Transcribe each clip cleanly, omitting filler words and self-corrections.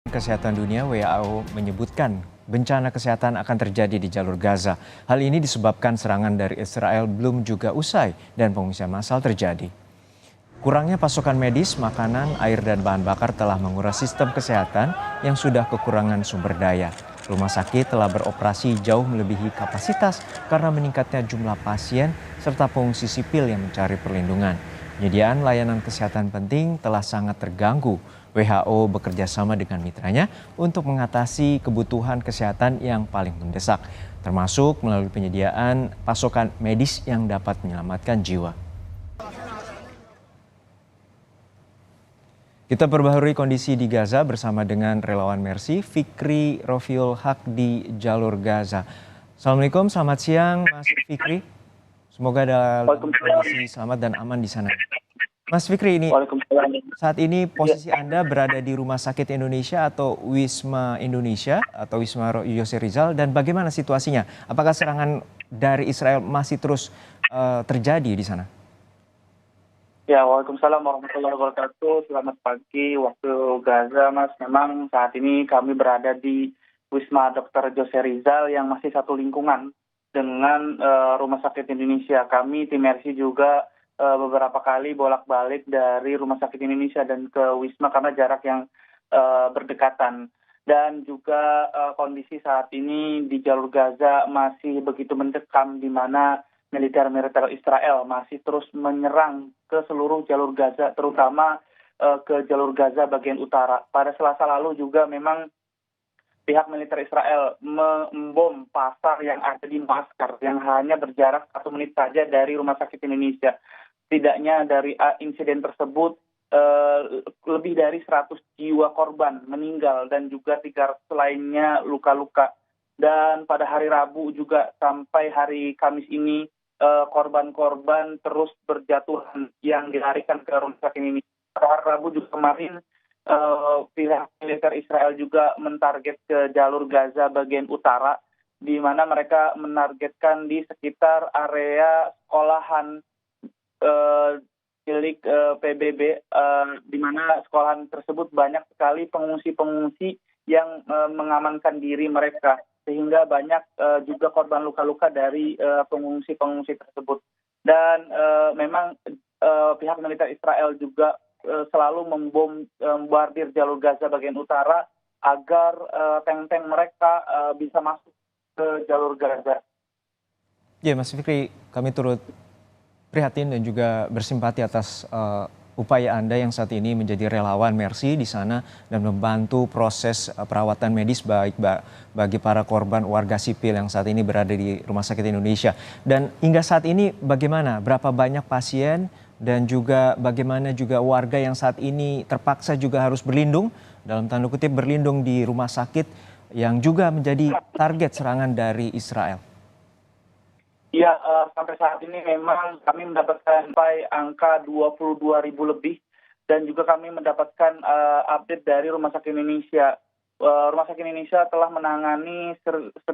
Kesehatan Dunia (WHO) menyebutkan bencana kesehatan akan terjadi di jalur Gaza. Hal ini disebabkan serangan dari Israel belum juga usai dan pengungsian massal terjadi. Kurangnya pasokan medis, makanan, air, dan bahan bakar telah menguras sistem kesehatan yang sudah kekurangan sumber daya. Rumah sakit telah beroperasi jauh melebihi kapasitas karena meningkatnya jumlah pasien serta pengungsi sipil yang mencari perlindungan. Penyediaan layanan kesehatan penting telah sangat terganggu. WHO bekerja sama dengan mitranya untuk mengatasi kebutuhan kesehatan yang paling mendesak, termasuk melalui penyediaan pasokan medis yang dapat menyelamatkan jiwa. Kita perbaharui kondisi di Gaza bersama dengan relawan Mercy, Fikri Rofiul Haq di jalur Gaza. Assalamualaikum, selamat siang Mas Fikri. Semoga dalam kondisi selamat dan aman di sana. Mas Fikri, saat ini posisi Anda berada di Rumah Sakit Indonesia atau Wisma Indonesia atau Wisma Yose Rizal, dan bagaimana situasinya? Apakah serangan dari Israel masih terus terjadi di sana? Ya, Waalaikumsalam warahmatullahi wabarakatuh. Selamat pagi waktu Gaza, Mas. Memang saat ini kami berada di Wisma Dr. Yose Rizal yang masih satu lingkungan dengan Rumah Sakit Indonesia. Kami tim Mercy juga beberapa kali bolak-balik dari Rumah Sakit Indonesia dan ke Wisma karena jarak yang berdekatan. Dan juga kondisi saat ini di jalur Gaza masih begitu mencekam, di mana militer Israel masih terus menyerang ke seluruh jalur Gaza, terutama ke jalur Gaza bagian utara. Pada Selasa lalu juga memang pihak militer Israel membom pasar yang ada di Maskar yang hanya berjarak 1 menit saja dari Rumah Sakit Indonesia. Setidaknya dari insiden tersebut lebih dari 100 jiwa korban meninggal dan juga 300 lainnya luka-luka. Dan pada hari Rabu juga sampai hari Kamis ini korban-korban terus berjatuhan yang dilarikan ke Rumah Sakit ini. Pada hari Rabu juga kemarin pihak militer Israel juga mentarget ke jalur Gaza bagian utara, di mana mereka menargetkan di sekitar area sekolahan milik PBB, di mana sekolahan tersebut banyak sekali pengungsi-pengungsi yang mengamankan diri mereka, sehingga banyak juga korban luka-luka dari pengungsi-pengungsi tersebut. Dan memang pihak militer Israel juga selalu membombardir jalur Gaza bagian utara agar tank-tank mereka bisa masuk ke jalur Gaza. Ya, Mas Fikri, kami turut prihatin dan juga bersimpati atas upaya Anda yang saat ini menjadi relawan Mercy di sana dan membantu proses perawatan medis baik bagi para korban warga sipil yang saat ini berada di Rumah Sakit Indonesia. Dan hingga saat ini bagaimana? Berapa banyak pasien dan juga bagaimana juga warga yang saat ini terpaksa juga harus berlindung, dalam tanda kutip berlindung di rumah sakit yang juga menjadi target serangan dari Israel? Ya, sampai saat ini memang kami mendapatkan sampai angka 22.000 lebih, dan juga kami mendapatkan update dari Rumah Sakit Indonesia. Rumah Sakit Indonesia telah menangani 1.200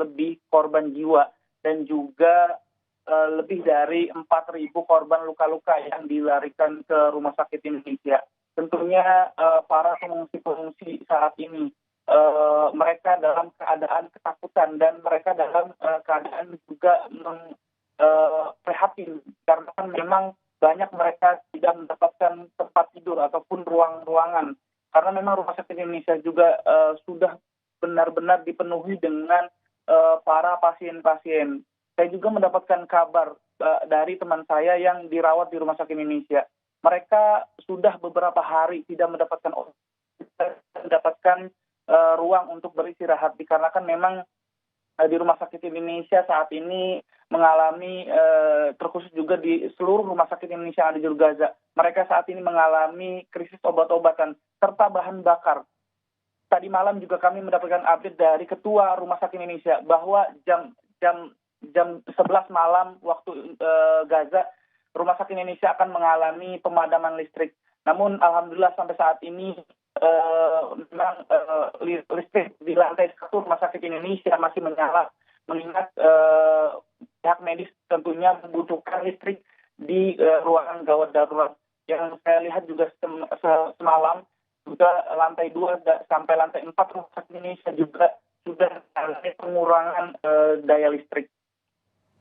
lebih korban jiwa dan juga lebih dari 4.000 korban luka-luka yang dilarikan ke Rumah Sakit Indonesia. Tentunya para pengungsi-pengungsi saat ini mereka dalam keadaan ketakutan dan mereka dalam keadaan juga prihatin, karena kan memang banyak mereka tidak mendapatkan tempat tidur ataupun ruangan, karena memang Rumah Sakit Indonesia juga sudah benar-benar dipenuhi dengan para pasien-pasien. Saya juga mendapatkan kabar dari teman saya yang dirawat di Rumah Sakit Indonesia. Mereka sudah beberapa hari tidak mendapatkan ruang untuk beristirahat, dikarenakan memang di Rumah Sakit Indonesia saat ini mengalami, terkhusus juga di seluruh Rumah Sakit Indonesia yang ada di jalur Gaza, mereka saat ini mengalami krisis obat-obatan serta bahan bakar. Tadi malam juga kami mendapatkan update dari Ketua Rumah Sakit Indonesia bahwa jam 11 malam waktu Gaza, Rumah Sakit Indonesia akan mengalami pemadaman listrik. Namun alhamdulillah sampai saat ini memang listrik di lantai 1 Rumah Sakit Indonesia masih menyala, mengingat pihak medis tentunya membutuhkan listrik di ruangan gawat darurat. Yang saya lihat juga semalam juga lantai 2 sampai lantai 4 rumah sakit Indonesia juga sudah mengalami pengurangan daya listrik.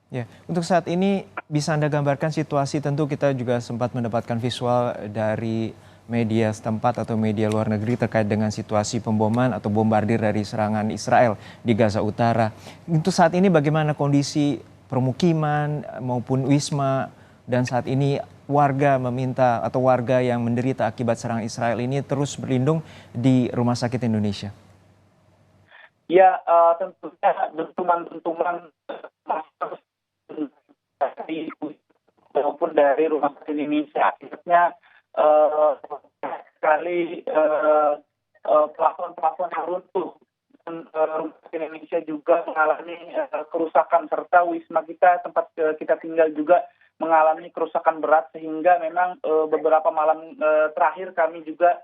Ya, untuk saat ini bisa Anda gambarkan situasi, tentu kita juga sempat mendapatkan visual dari media setempat atau media luar negeri terkait dengan situasi pemboman atau bombardir dari serangan Israel di Gaza Utara. Untuk saat ini bagaimana kondisi permukiman maupun wisma, dan saat ini warga meminta atau warga yang menderita akibat serangan Israel ini terus berlindung di Rumah Sakit Indonesia? Ya, tentunya dentuman-dentuman masih terus dari maupun dari Rumah Sakit Indonesia. Akhirnya sekali plafon-plafon yang runtuh. Dan Rumah Sakit Indonesia juga mengalami kerusakan, serta wisma kita tempat kita tinggal juga mengalami kerusakan berat, sehingga memang beberapa malam terakhir kami juga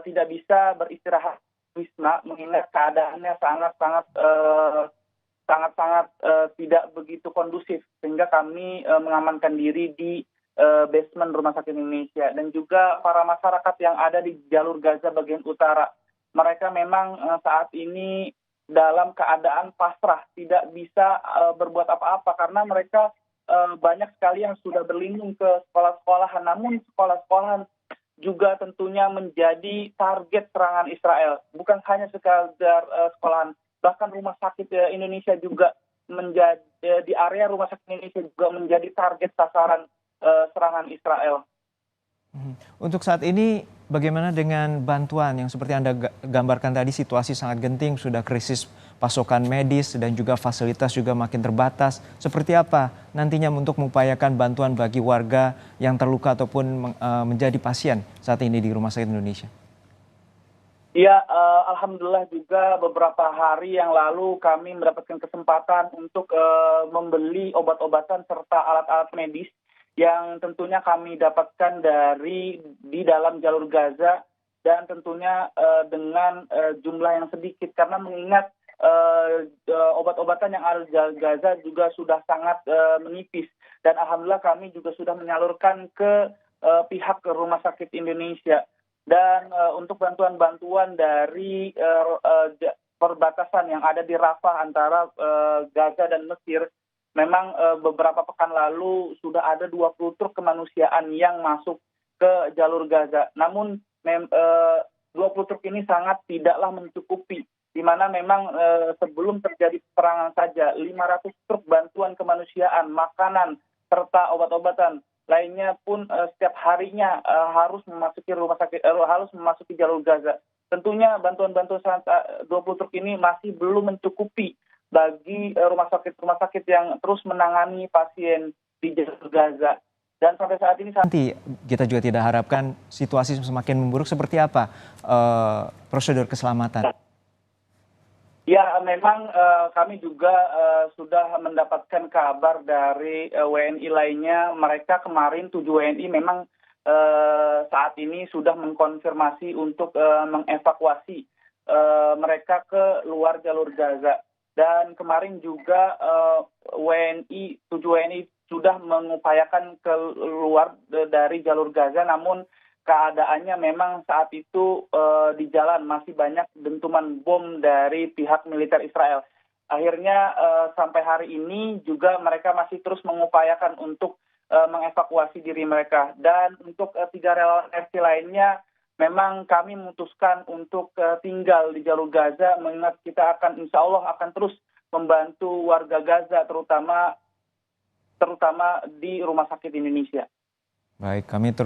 tidak bisa beristirahat di wisma, mengingat keadaannya sangat-sangat tidak begitu kondusif, sehingga kami mengamankan diri di basement Rumah Sakit Indonesia. Dan juga para masyarakat yang ada di jalur Gaza bagian utara, mereka memang saat ini dalam keadaan pasrah, tidak bisa berbuat apa-apa karena mereka banyak sekali yang sudah berlindung ke sekolah-sekolahan, namun sekolah-sekolahan juga tentunya menjadi target serangan Israel. Bukan hanya sekadar sekolahan, bahkan rumah sakit Indonesia juga menjadi di area rumah sakit Indonesia juga menjadi target sasaran serangan Israel. Untuk saat ini bagaimana dengan bantuan yang seperti Anda gambarkan tadi, situasi sangat genting, sudah krisis pasokan medis dan juga fasilitas juga makin terbatas. Seperti apa nantinya untuk mengupayakan bantuan bagi warga yang terluka ataupun menjadi pasien saat ini di Rumah Sakit Indonesia? Ya, alhamdulillah juga beberapa hari yang lalu kami mendapatkan kesempatan untuk membeli obat-obatan serta alat-alat medis yang tentunya kami dapatkan di dalam jalur Gaza, dan tentunya dengan jumlah yang sedikit karena mengingat obat-obatan yang ada di jalur Gaza juga sudah sangat menipis, dan alhamdulillah kami juga sudah menyalurkan ke pihak Rumah Sakit Indonesia. Dan untuk bantuan-bantuan dari perbatasan yang ada di Rafah antara Gaza dan Mesir, memang beberapa pekan lalu sudah ada 20 truk kemanusiaan yang masuk ke jalur Gaza. Namun 20 truk ini sangat tidaklah mencukupi, di mana memang sebelum terjadi peperangan saja 500 truk bantuan kemanusiaan, makanan, serta obat-obatan lainnya pun setiap harinya harus memasuki rumah sakit, harus memasuki jalur Gaza. Tentunya bantuan-bantuan 20 truk ini masih belum mencukupi bagi rumah sakit yang terus menangani pasien di jalur Gaza. Dan sampai saat ini Nanti kita juga tidak harapkan situasi semakin memburuk. Seperti apa prosedur keselamatan? ya memang kami juga sudah mendapatkan kabar dari WNI lainnya. Mereka kemarin 7 WNI memang saat ini sudah mengkonfirmasi untuk mengevakuasi mereka ke luar jalur Gaza. Dan kemarin juga 7 WNI sudah mengupayakan keluar dari jalur Gaza, namun keadaannya memang saat itu di jalan masih banyak dentuman bom dari pihak militer Israel. Akhirnya sampai hari ini juga mereka masih terus mengupayakan untuk mengevakuasi diri mereka. Dan untuk 3 relawan RC lainnya, memang kami memutuskan untuk tinggal di jalur Gaza, mengingat kita akan insya Allah akan terus membantu warga Gaza, terutama di Rumah Sakit Indonesia. Baik, kami terus